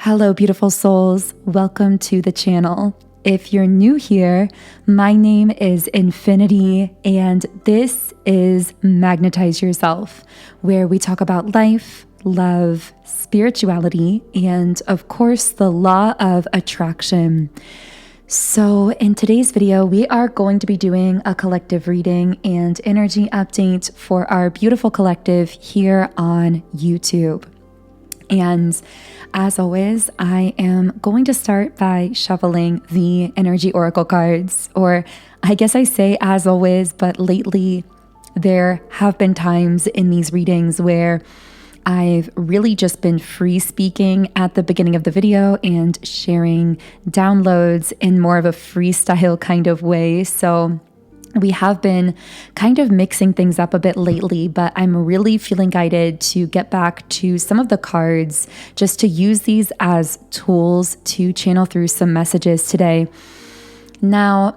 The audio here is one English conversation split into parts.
Hello, beautiful souls. Welcome to the channel. If you're new here, my name is Infinity, and this is Magnetize Yourself, where we talk about life, love, spirituality, and of course, the law of attraction. So in today's video, we are going to be doing a collective reading and energy update for our beautiful collective here on YouTube. And as always, I am going to start by shuffling the energy oracle cards, or I guess I say as always, but lately there have been times in these readings where I've really just been free speaking at the beginning of the video and sharing downloads in more of a freestyle kind of way. So we have been kind of mixing things up a bit lately, but I'm really feeling guided to get back to some of the cards just to use these as tools to channel through some messages today. Now,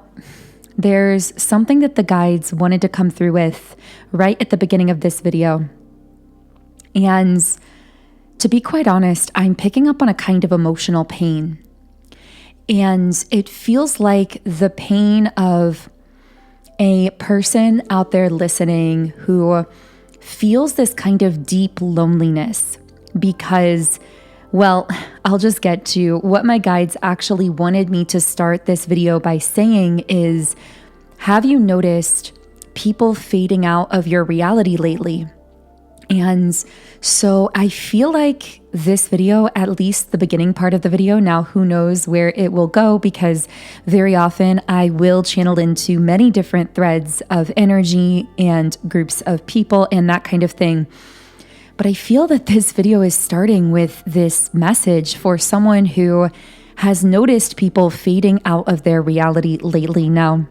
there's something that the guides wanted to come through with right at the beginning of this video. And to be quite honest, I'm picking up on a kind of emotional pain. And it feels like the pain of a person out there listening who feels this kind of deep loneliness because, well, I'll just get to what my guides actually wanted me to start this video by saying is, have you noticed people fading out of your reality lately? And so I feel like this video, at least the beginning part of the video, now who knows where it will go, because very often I will channel into many different threads of energy and groups of people and that kind of thing. But I feel that this video is starting with this message for someone who has noticed people fading out of their reality lately. Now,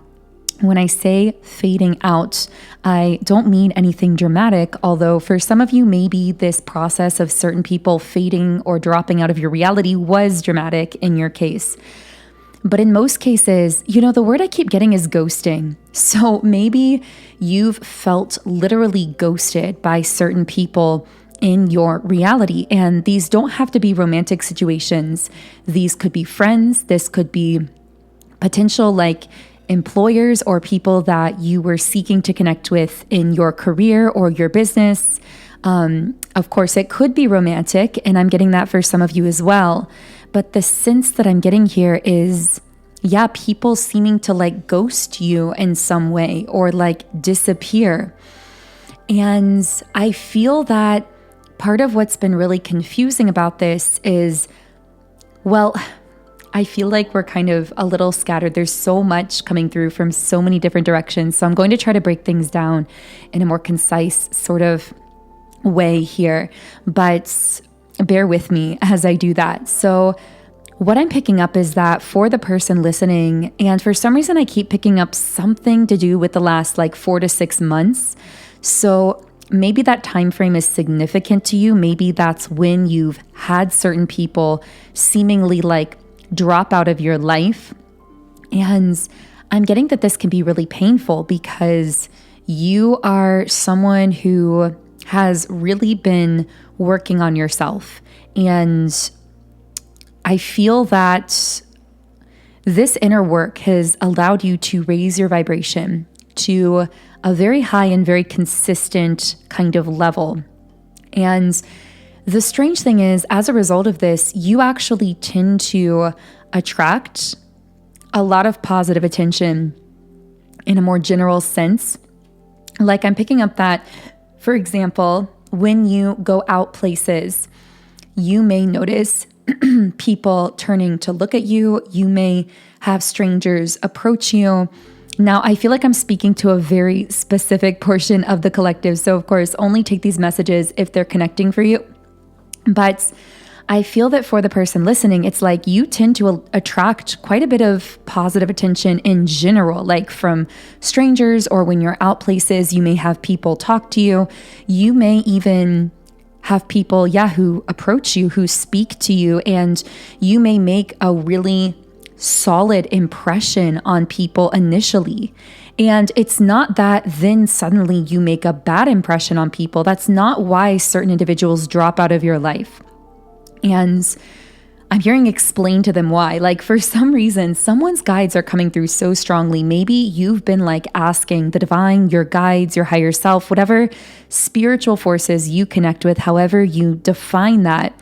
when I say fading out, I don't mean anything dramatic, although for some of you, maybe this process of certain people fading or dropping out of your reality was dramatic in your case. But in most cases, the word I keep getting is ghosting. So maybe you've felt literally ghosted by certain people in your reality. And these don't have to be romantic situations. These could be friends. This could be potential employers or people that you were seeking to connect with in your career or your business. Of course, it could be romantic, and I'm getting that for some of you as well. But the sense that I'm getting here is, people seeming to ghost you in some way or disappear. And I feel that part of what's been really confusing about this is, I feel like we're kind of a little scattered. There's so much coming through from so many different directions. So I'm going to try to break things down in a more concise sort of way here, but bear with me as I do that. So what I'm picking up is that for the person listening, and for some reason I keep picking up something to do with the last 4 to 6 months. So maybe that time frame is significant to you. Maybe that's when you've had certain people seemingly drop out of your life. And I'm getting that this can be really painful because you are someone who has really been working on yourself. And I feel that this inner work has allowed you to raise your vibration to a very high and very consistent kind of level. And the strange thing is, as a result of this, you actually tend to attract a lot of positive attention in a more general sense. I'm picking up that, for example, when you go out places, you may notice people turning to look at you. You may have strangers approach you. Now, I feel like I'm speaking to a very specific portion of the collective. So, of course, only take these messages if they're connecting for you. But I feel that for the person listening, it's you tend to attract quite a bit of positive attention in general, from strangers, or when you're out places, you may have people talk to you. You may even have people, who approach you, who speak to you, and you may make a really solid impression on people initially. And it's not that then suddenly you make a bad impression on people. That's not why certain individuals drop out of your life. And I'm hearing explain to them why. Like for some reason, someone's guides are coming through so strongly. Maybe you've been like asking the divine, your guides, your higher self, whatever spiritual forces you connect with, however you define that.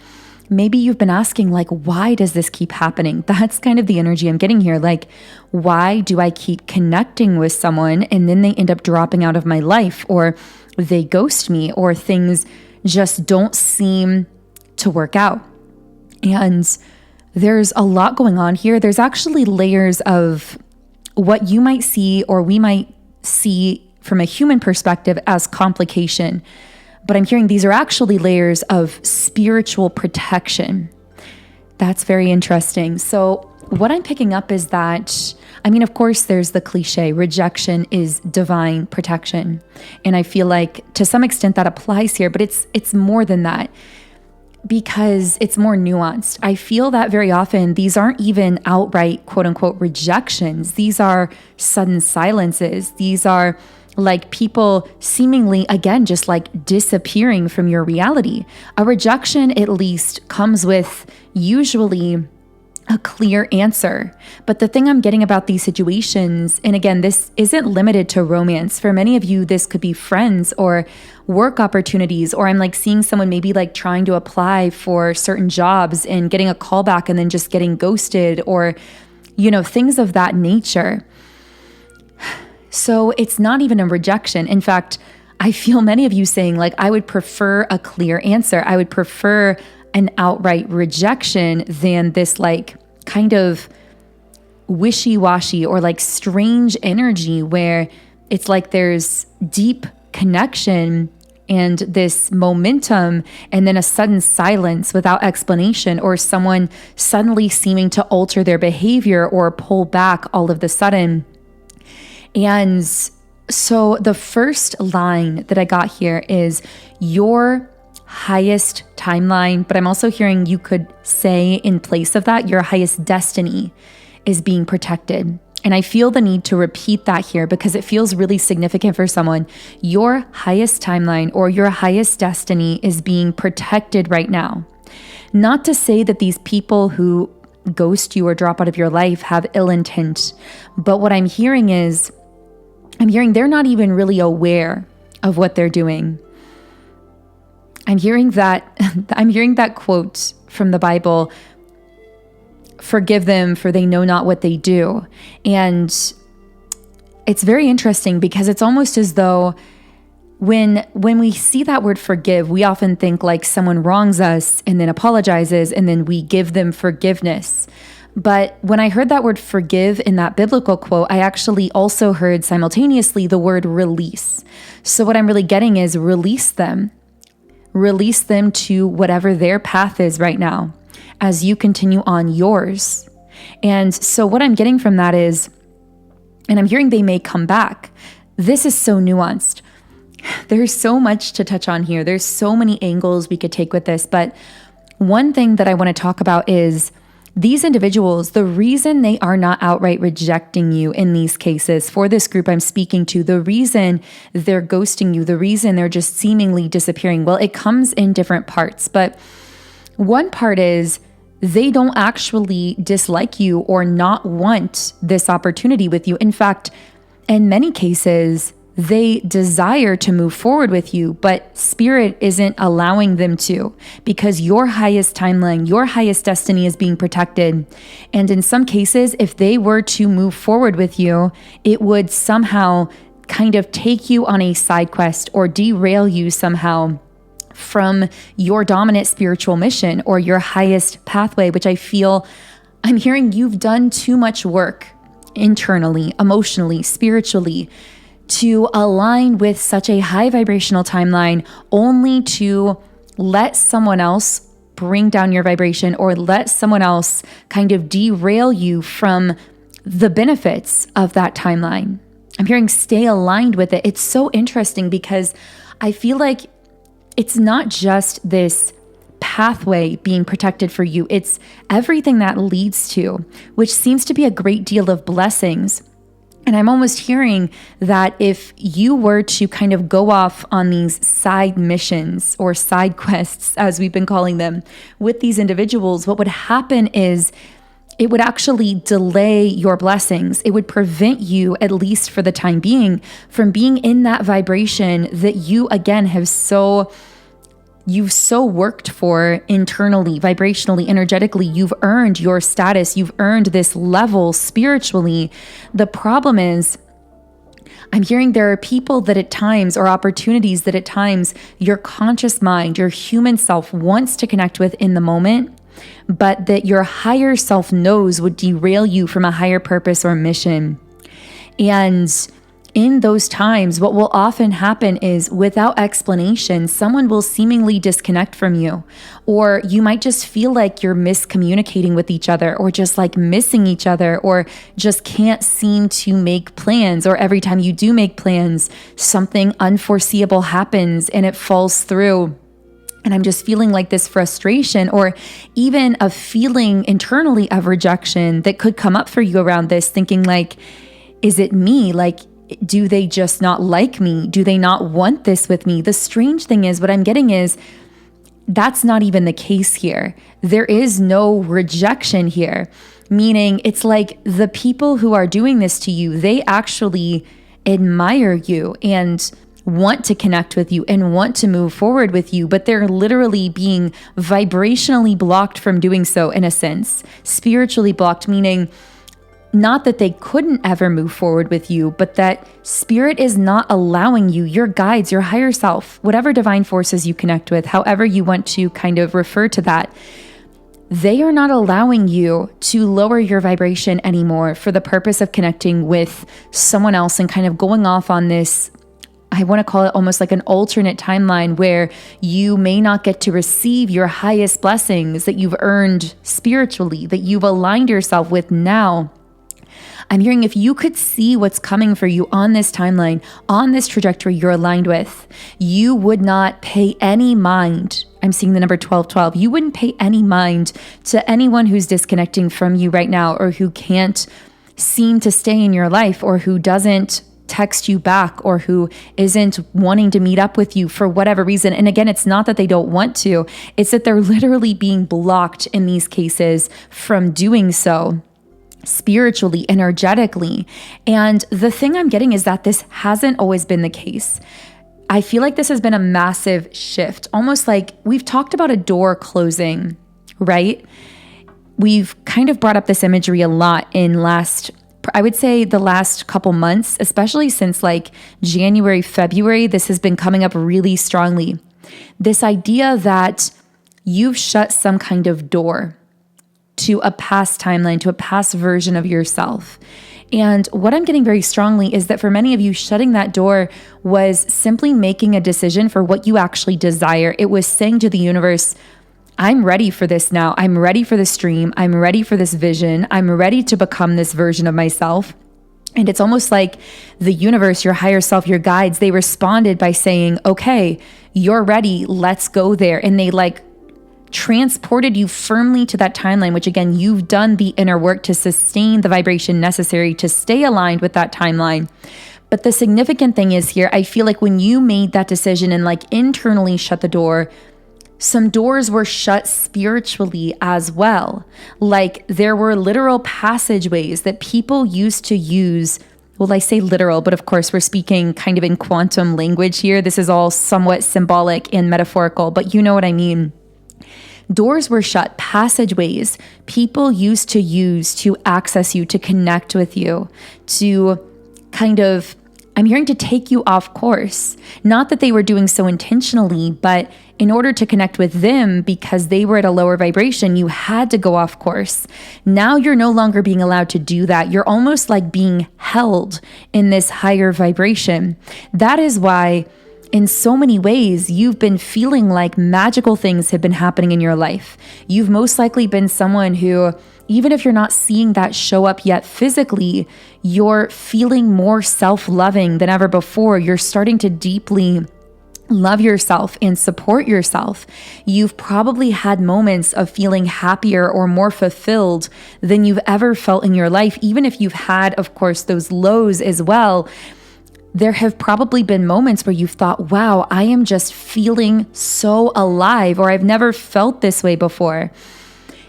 Maybe you've been asking like, why does this keep happening? That's kind of the energy I'm getting here. Like, why do I keep connecting with someone and then they end up dropping out of my life, or they ghost me, or things just don't seem to work out? And there's a lot going on here. There's actually layers of what you might see, or we might see from a human perspective as complication. But I'm hearing these are actually layers of spiritual protection. That's very interesting. So what I'm picking up is that, I mean, of course, there's the cliche, rejection is divine protection. And I feel like to some extent that applies here, but it's more than that, because it's more nuanced. I feel that very often these aren't even outright quote unquote rejections. These are sudden silences. These are like people seemingly, again, just like disappearing from your reality. A rejection at least comes with usually a clear answer. But the thing I'm getting about these situations, and again, this isn't limited to romance. For many of you, this could be friends or work opportunities, or I'm like seeing someone maybe like trying to apply for certain jobs and getting a call back and then just getting ghosted, or, you know, things of that nature. So it's not even a rejection. In fact, I feel many of you saying like, I would prefer a clear answer. I would prefer an outright rejection than this like kind of wishy-washy or like strange energy where it's like there's deep connection and this momentum and then a sudden silence without explanation, or someone suddenly seeming to alter their behavior or pull back all of the sudden. And so the first line that I got here is your highest timeline, but I'm also hearing you could say in place of that, your highest destiny is being protected. And I feel the need to repeat that here because it feels really significant for someone. Your highest timeline or your highest destiny is being protected right now. Not to say that these people who ghost you or drop out of your life have ill intent, but what I'm hearing is, I'm hearing they're not even really aware of what they're doing. I'm hearing that quote from the Bible, forgive them for they know not what they do. And it's very interesting because it's almost as though when we see that word forgive, we often think like someone wrongs us and then apologizes and then we give them forgiveness. But when I heard that word forgive in that biblical quote, I actually also heard simultaneously the word release. So what I'm really getting is release them. Release them to whatever their path is right now as you continue on yours. And so what I'm getting from that is, and I'm hearing they may come back. This is so nuanced. There's so much to touch on here. There's so many angles we could take with this. But one thing that I want to talk about is these individuals, the reason they are not outright rejecting you in these cases, for this group I'm speaking to, the reason they're ghosting you, the reason they're just seemingly disappearing, well, it comes in different parts. But one part is they don't actually dislike you or not want this opportunity with you. In fact, in many cases, they desire to move forward with you, but spirit isn't allowing them to because your highest timeline, your highest destiny is being protected. And in some cases, if they were to move forward with you, it would somehow kind of take you on a side quest or derail you somehow from your dominant spiritual mission or your highest pathway, which I feel I'm hearing you've done too much work internally, emotionally, spiritually, to align with such a high vibrational timeline only to let someone else bring down your vibration or let someone else kind of derail you from the benefits of that timeline. I'm hearing stay aligned with it. It's so interesting because I feel like it's not just this pathway being protected for you. It's everything that leads to, which seems to be a great deal of blessings. And I'm almost hearing that if you were to kind of go off on these side missions or side quests, as we've been calling them, with these individuals, what would happen is it would actually delay your blessings. It would prevent you, at least for the time being, from being in that vibration that you, again, you've so worked for internally, vibrationally, energetically. You've earned your status. You've earned this level spiritually. The problem is, I'm hearing there are people that at times, or opportunities that at times, your conscious mind, your human self wants to connect with in the moment, but that your higher self knows would derail you from a higher purpose or mission. And in those times, what will often happen is, without explanation, someone will seemingly disconnect from you, or you might just feel like you're miscommunicating with each other, or just like missing each other, or just can't seem to make plans, or every time you do make plans, something unforeseeable happens and it falls through. And I'm just feeling like this frustration, or even a feeling internally of rejection that could come up for you around this, thinking like, is it me? Like, do they just not like me? Do they not want this with me? The strange thing is, what I'm getting is, that's not even the case here. There is no rejection here, meaning it's like the people who are doing this to you, they actually admire you and want to connect with you and want to move forward with you, but they're literally being vibrationally blocked from doing so, in a sense. Spiritually blocked, meaning not that they couldn't ever move forward with you, but that spirit is not allowing you, your guides, your higher self, whatever divine forces you connect with, however you want to kind of refer to that, they are not allowing you to lower your vibration anymore for the purpose of connecting with someone else and kind of going off on this, I want to call it almost like an alternate timeline, where you may not get to receive your highest blessings that you've earned spiritually, that you've aligned yourself with now. I'm hearing, if you could see what's coming for you on this timeline, on this trajectory you're aligned with, you would not pay any mind. I'm seeing the number 1212. You wouldn't pay any mind to anyone who's disconnecting from you right now, or who can't seem to stay in your life, or who doesn't text you back, or who isn't wanting to meet up with you for whatever reason. And again, it's not that they don't want to, it's that they're literally being blocked in these cases from doing so, spiritually, energetically. And the thing I'm getting is that this hasn't always been the case. I feel like this has been a massive shift, almost like we've talked about a door closing, right? We've kind of brought up this imagery a lot in I would say the last couple months, especially since like January, February, this has been coming up really strongly. This idea that you've shut some kind of door to a past timeline, to a past version of yourself. And what I'm getting very strongly is that for many of you, shutting that door was simply making a decision for what you actually desire. It was saying to the universe, I'm ready for this now. I'm ready for this dream. I'm ready for this vision. I'm ready to become this version of myself. And it's almost like the universe, your higher self, your guides, they responded by saying, okay, you're ready. Let's go there. And they like transported you firmly to that timeline, which again, you've done the inner work to sustain the vibration necessary to stay aligned with that timeline. But the significant thing is here, I feel like when you made that decision and like internally shut the door, some doors were shut spiritually as well. Like there were literal passageways that people used to use. Well, I say literal, but of course we're speaking kind of in quantum language here. This is all somewhat symbolic and metaphorical, but you know what I mean. Doors were shut, passageways people used to use to access you, to connect with you, to kind of, I'm hearing, to take you off course. Not that they were doing so intentionally, but in order to connect with them, because they were at a lower vibration, you had to go off course. Now you're no longer being allowed to do that. You're almost like being held in this higher vibration. That is why in so many ways, you've been feeling like magical things have been happening in your life. You've most likely been someone who, even if you're not seeing that show up yet physically, you're feeling more self-loving than ever before. You're starting to deeply love yourself and support yourself, you've probably had moments of feeling happier or more fulfilled than you've ever felt in your life. Even if you've had, of course, those lows as well, there have probably been moments where you've thought, wow, I am just feeling so alive, or I've never felt this way before.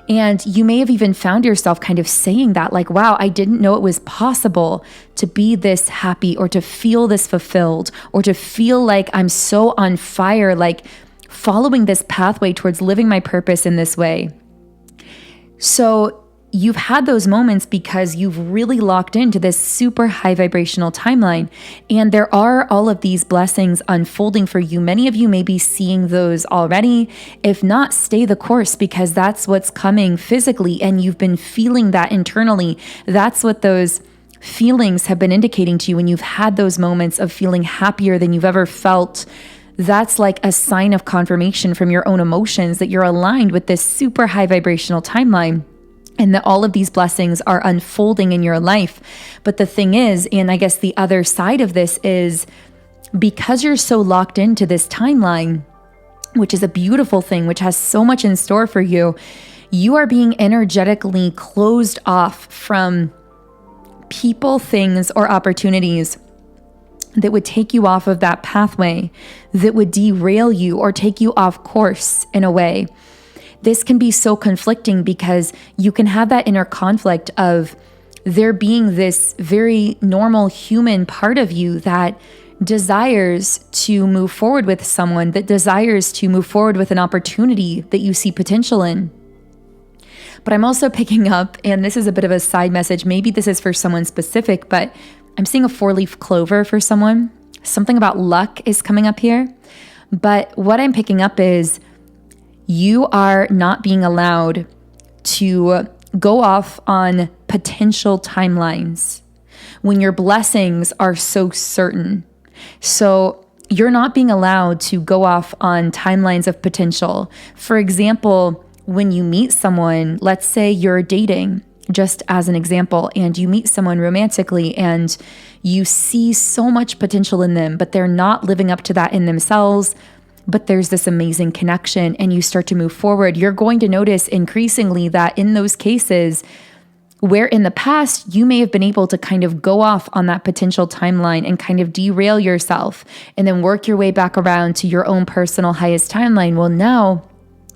And you may have even found yourself kind of saying that, like, wow, I didn't know it was possible to be this happy or to feel this fulfilled or to feel like I'm so on fire, like following this pathway towards living my purpose in this way. So you've had those moments because you've really locked into this super high vibrational timeline. And there are all of these blessings unfolding for you. Many of you may be seeing those already. If not, stay the course, because that's what's coming physically. And you've been feeling that internally. That's what those feelings have been indicating to you when you've had those moments of feeling happier than you've ever felt. That's like a sign of confirmation from your own emotions that you're aligned with this super high vibrational timeline, and that all of these blessings are unfolding in your life. But the thing is, and I guess the other side of this is, because you're so locked into this timeline, which is a beautiful thing, which has so much in store for you, you are being energetically closed off from people, things, or opportunities that would take you off of that pathway, that would derail you or take you off course in a way. This can be so conflicting because you can have that inner conflict of there being this very normal human part of you that desires to move forward with someone, that desires to move forward with an opportunity that you see potential in. But I'm also picking up, and this is a bit of a side message, maybe this is for someone specific, but I'm seeing a 4-leaf clover for someone. Something about luck is coming up here. But what I'm picking up is you are not being allowed to go off on potential timelines when your blessings are so certain. So you're not being allowed to go off on timelines of potential. For example, when you meet someone, let's say you're dating, just as an example, and you meet someone romantically and you see so much potential in them, but they're not living up to that in themselves, but there's this amazing connection and you start to move forward. You're going to notice increasingly that in those cases where in the past you may have been able to kind of go off on that potential timeline and kind of derail yourself and then work your way back around to your own personal highest timeline. Well, now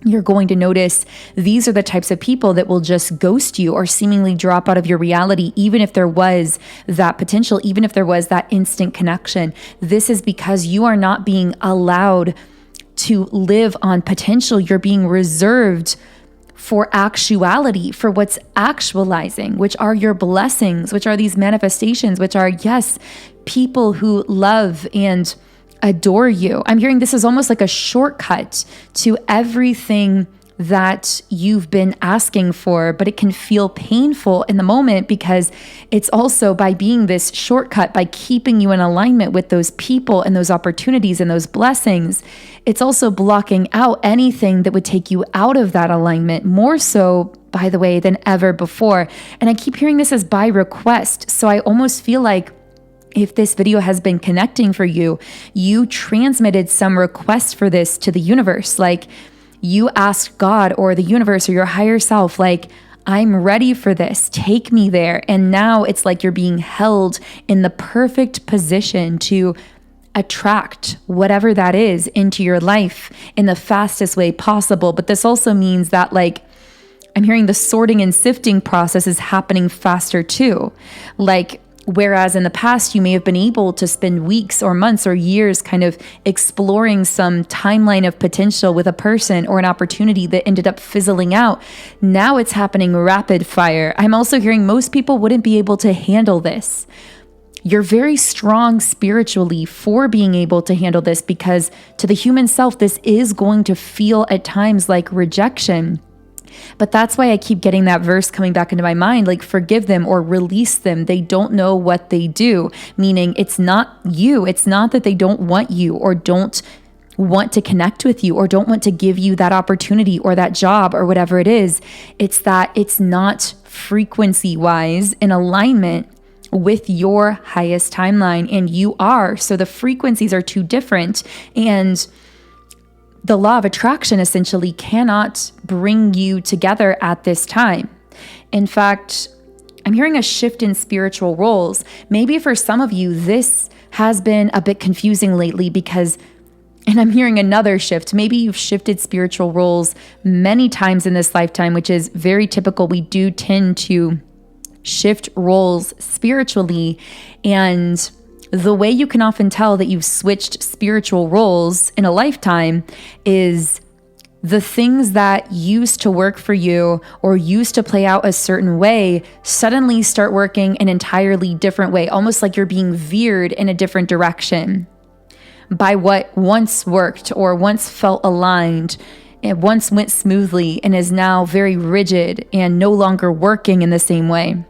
you're going to notice these are the types of people that will just ghost you or seemingly drop out of your reality, even if there was that potential, even if there was that instant connection. This is because you are not being allowed to live on potential. You're being reserved for actuality, for what's actualizing, which are your blessings, which are these manifestations, which are, yes, people who love and adore you. I'm hearing this is almost like a shortcut to everything that you've been asking for, but it can feel painful in the moment because it's also by being this shortcut, by keeping you in alignment with those people and those opportunities and those blessings, it's also blocking out anything that would take you out of that alignment, more so, by the way, than ever before. And I keep hearing this as by request. So I almost feel like if this video has been connecting for you, you transmitted some request for this to the universe. Like you asked God or the universe or your higher self, like, I'm ready for this. Take me there. And now it's like you're being held in the perfect position to attract whatever that is into your life in the fastest way possible. But this also means that, like, I'm hearing the sorting and sifting process is happening faster too. Like, whereas in the past, you may have been able to spend weeks or months or years kind of exploring some timeline of potential with a person or an opportunity that ended up fizzling out. Now it's happening rapid fire. I'm also hearing most people wouldn't be able to handle this. You're very strong spiritually for being able to handle this because to the human self, this is going to feel at times like rejection. But that's why I keep getting that verse coming back into my mind, like forgive them or release them. They don't know what they do, meaning it's not you. It's not that they don't want you or don't want to connect with you or don't want to give you that opportunity or that job or whatever it is. It's that it's not frequency wise in alignment with your highest timeline, and you are. So the frequencies are too different, and the law of attraction essentially cannot bring you together at this time. In fact, I'm hearing a shift in spiritual roles. Maybe for some of you, this has been a bit confusing lately and I'm hearing another shift. Maybe you've shifted spiritual roles many times in this lifetime, which is very typical. We do tend to shift roles spiritually. And the way you can often tell that you've switched spiritual roles in a lifetime is the things that used to work for you or used to play out a certain way suddenly start working an entirely different way, almost like you're being veered in a different direction by what once worked or once felt aligned. It once went smoothly and is now very rigid and no longer working in the same way.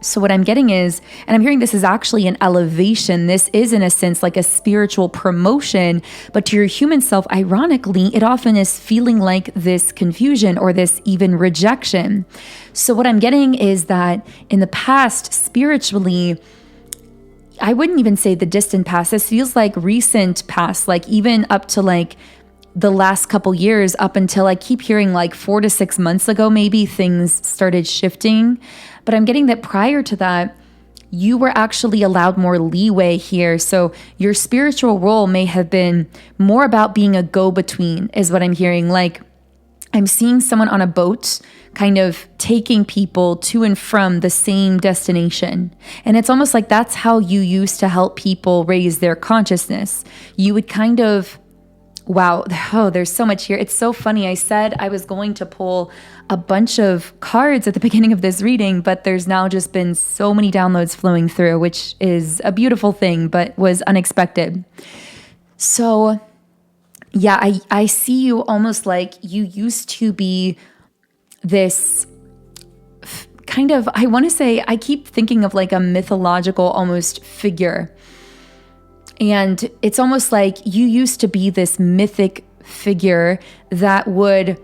So what I'm getting is, and I'm hearing this is actually an elevation. This is in a sense like a spiritual promotion, but to your human self, ironically, it often is feeling like this confusion or this even rejection. So what I'm getting is that in the past, spiritually, I wouldn't even say the distant past. This feels like recent past, like even up to like the last couple years, up until I keep hearing like 4 to 6 months ago, maybe things started shifting. But I'm getting that prior to that, you were actually allowed more leeway here. So your spiritual role may have been more about being a go-between, is what I'm hearing. Like I'm seeing someone on a boat kind of taking people to and from the same destination. And it's almost like that's how you used to help people raise their consciousness. You would kind of, wow, oh, there's so much here. It's so funny. I said I was going to pull a bunch of cards at the beginning of this reading, but there's now just been so many downloads flowing through, which is a beautiful thing, but was unexpected. So yeah, I see you almost like you used to be this kind of, I want to say, I keep thinking of like a mythological almost figure. And it's almost like you used to be this mythic figure that would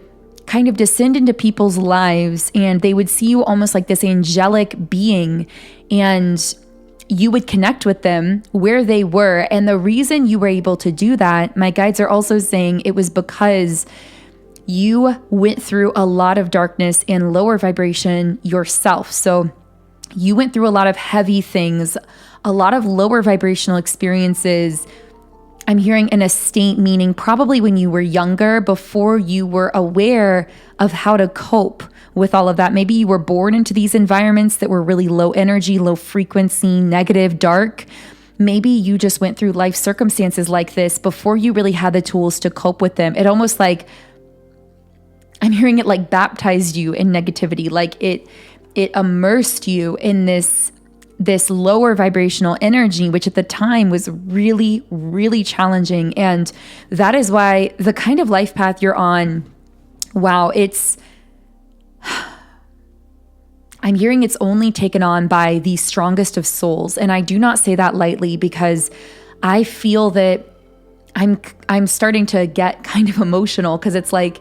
kind of descend into people's lives, and they would see you almost like this angelic being, and you would connect with them where they were. And the reason you were able to do that, my guides are also saying it was because you went through a lot of darkness and lower vibration yourself. So you went through a lot of heavy things, a lot of lower vibrational experiences. I'm hearing in a state, meaning probably when you were younger, before you were aware of how to cope with all of that. Maybe you were born into these environments that were really low energy, low frequency, negative, dark. Maybe you just went through life circumstances like this before you really had the tools to cope with them. It almost like, I'm hearing it like baptized you in negativity, like it immersed you in this lower vibrational energy, which at the time was really, really challenging. And that is why the kind of life path you're on, wow, I'm hearing it's only taken on by the strongest of souls. And I do not say that lightly, because I feel that I'm starting to get kind of emotional, because it's like,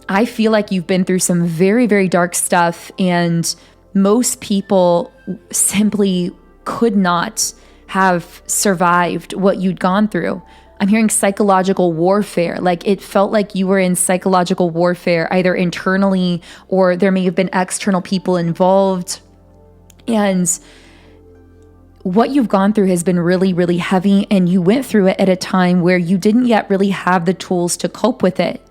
I feel like you've been through some very, very dark stuff, and most people simply could not have survived what you'd gone through. I'm hearing psychological warfare. Like it felt like you were in psychological warfare, either internally or there may have been external people involved. And what you've gone through has been really, really heavy, and you went through it at a time where you didn't yet really have the tools to cope with it.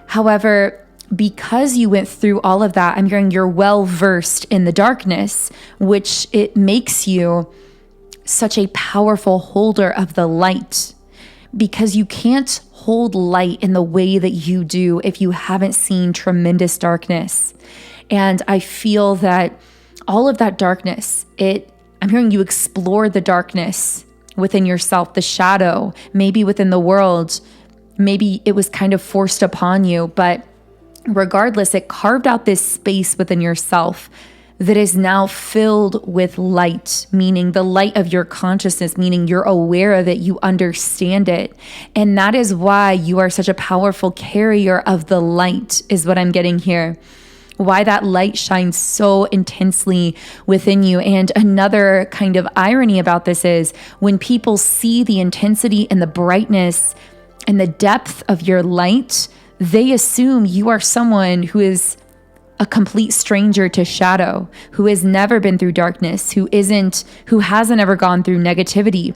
However, because you went through all of that, I'm hearing you're well versed in the darkness, which it makes you such a powerful holder of the light, because you can't hold light in the way that you do if you haven't seen tremendous darkness. And I feel that all of that darkness, I'm hearing you explore the darkness within yourself, the shadow, maybe within the world. Maybe it was kind of forced upon you, but regardless, it carved out this space within yourself that is now filled with light, meaning the light of your consciousness, meaning you're aware of it, you understand it. And that is why you are such a powerful carrier of the light, is what I'm getting here. why that light shines so intensely within you. And another kind of irony about this is when people see the intensity and the brightness and the depth of your light, they assume you are someone who is a complete stranger to shadow, who has never been through darkness, who hasn't ever gone through negativity.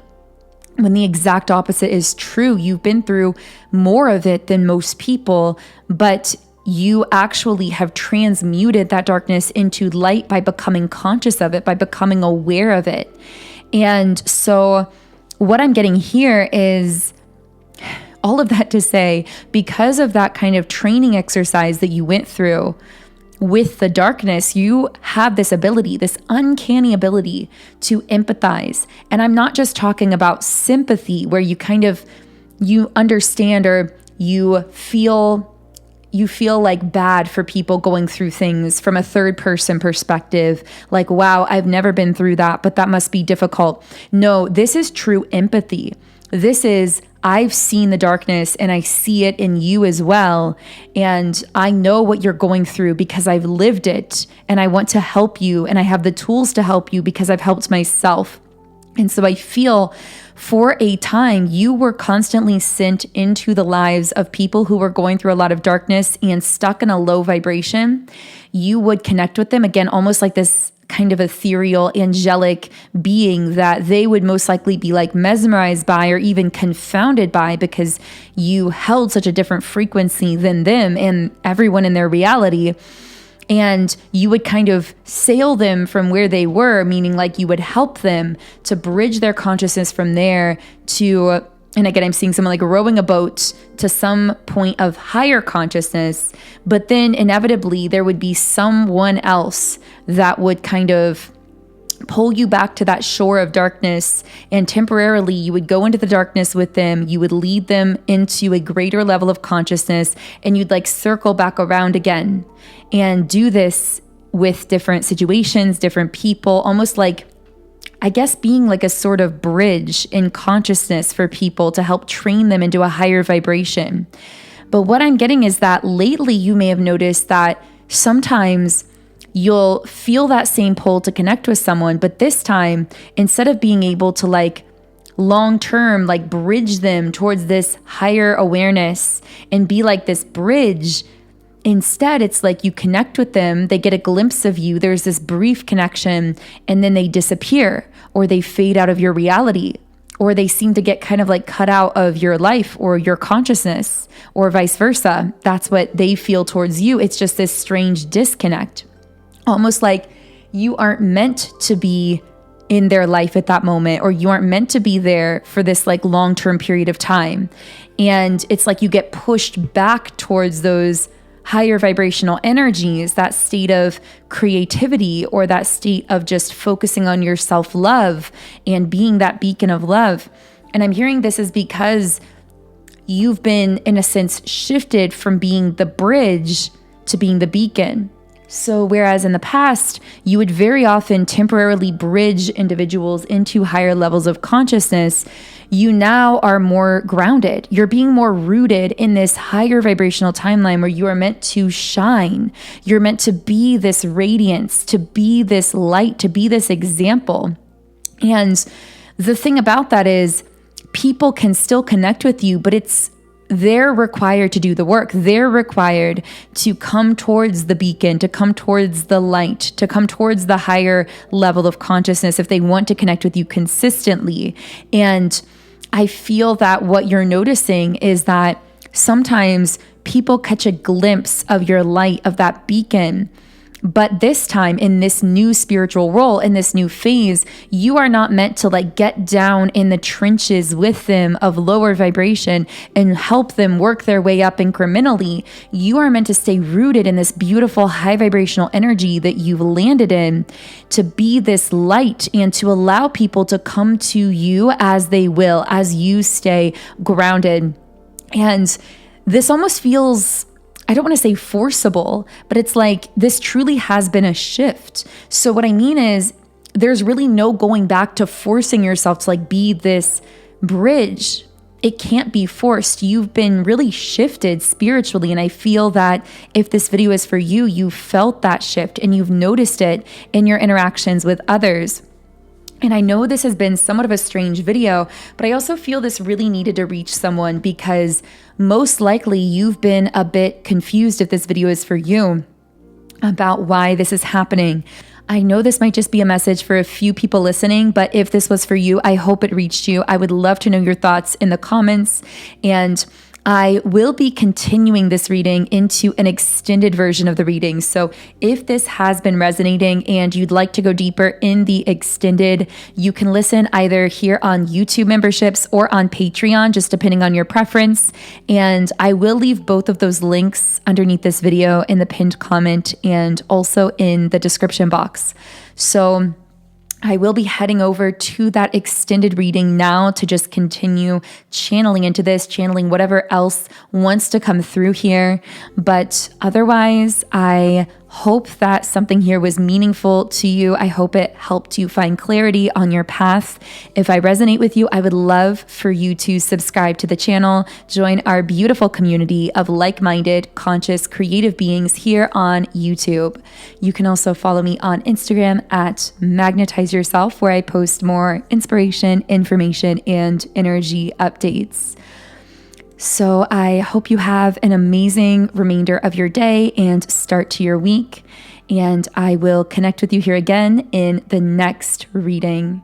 When the exact opposite is true. You've been through more of it than most people, but you actually have transmuted that darkness into light by becoming conscious of it, by becoming aware of it. And so what I'm getting here is all of that to say, because of that kind of training exercise that you went through with the darkness, you have this ability, this uncanny ability to empathize. And I'm not just talking about sympathy, where you understand or you feel like bad for people going through things from a third person perspective. Like, wow, I've never been through that, but that must be difficult. No, this is true empathy. This is, I've seen the darkness and I see it in you as well. And I know what you're going through because I've lived it, and I want to help you, and I have the tools to help you because I've helped myself. And so I feel for a time you were constantly sent into the lives of people who were going through a lot of darkness and stuck in a low vibration. You would connect with them, again, almost like this kind of ethereal, angelic being that they would most likely be like mesmerized by or even confounded by, because you held such a different frequency than them and everyone in their reality. And you would kind of sail them from where they were, meaning like you would help them to bridge their consciousness from there to, and again, I'm seeing someone like rowing a boat to some point of higher consciousness, but then inevitably there would be someone else that would kind of pull you back to that shore of darkness, and temporarily you would go into the darkness with them. You would lead them into a greater level of consciousness, and you'd like circle back around again and do this with different situations, different people, almost like, I guess, being like a sort of bridge in consciousness for people to help train them into a higher vibration. But what I'm getting is that lately you may have noticed that sometimes you'll feel that same pull to connect with someone, but this time, instead of being able to like long-term, like bridge them towards this higher awareness and be like this bridge, instead, it's like you connect with them, they get a glimpse of you, there's this brief connection, and then they disappear, or they fade out of your reality, or they seem to get kind of like cut out of your life or your consciousness, or vice versa. That's what they feel towards you. It's just this strange disconnect, almost like you aren't meant to be in their life at that moment, or you aren't meant to be there for this like long-term period of time. And it's like you get pushed back towards those higher vibrational energies, that state of creativity, or that state of just focusing on your self-love and being that beacon of love. And I'm hearing this is because you've been, in a sense, shifted from being the bridge to being the beacon. So whereas in the past, you would very often temporarily bridge individuals into higher levels of consciousness, you now are more grounded. You're being more rooted in this higher vibrational timeline where you are meant to shine. You're meant to be this radiance, to be this light, to be this example. And the thing about that is people can still connect with you, but they're required to do the work. They're required to come towards the beacon, to come towards the light, to come towards the higher level of consciousness if they want to connect with you consistently. And I feel that what you're noticing is that sometimes people catch a glimpse of your light, of that beacon. But this time, in this new spiritual role, in this new phase, you are not meant to like get down in the trenches with them of lower vibration and help them work their way up incrementally. You are meant to stay rooted in this beautiful high vibrational energy that you've landed in, to be this light and to allow people to come to you as they will, as you stay grounded. And this almost feels, I don't want to say forcible, but it's like this truly has been a shift. So what I mean is there's really no going back to forcing yourself to like be this bridge. it can't be forced. You've been really shifted spiritually. And I feel that if this video is for you, you felt that shift and you've noticed it in your interactions with others. And I know this has been somewhat of a strange video, but I also feel this really needed to reach someone because most likely you've been a bit confused if this video is for you about why this is happening. I know this might just be a message for a few people listening, but if this was for you, I hope it reached you. I would love to know your thoughts in the comments, and I will be continuing this reading into an extended version of the reading. So if this has been resonating and you'd like to go deeper in the extended, you can listen either here on YouTube memberships or on Patreon, just depending on your preference. And I will leave both of those links underneath this video in the pinned comment and also in the description box. So I will be heading over to that extended reading now to just continue channeling into this, channeling whatever else wants to come through here. But otherwise, I hope that something here was meaningful to you. I hope it helped you find clarity on your path. If I resonate with you, I would love for you to subscribe to the channel, join our beautiful community of like-minded, conscious, creative beings here on YouTube. You can also follow me on Instagram at Magnetize Yourself, where I post more inspiration, information, and energy updates. So I hope you have an amazing remainder of your day and start to your week. And I will connect with you here again in the next reading.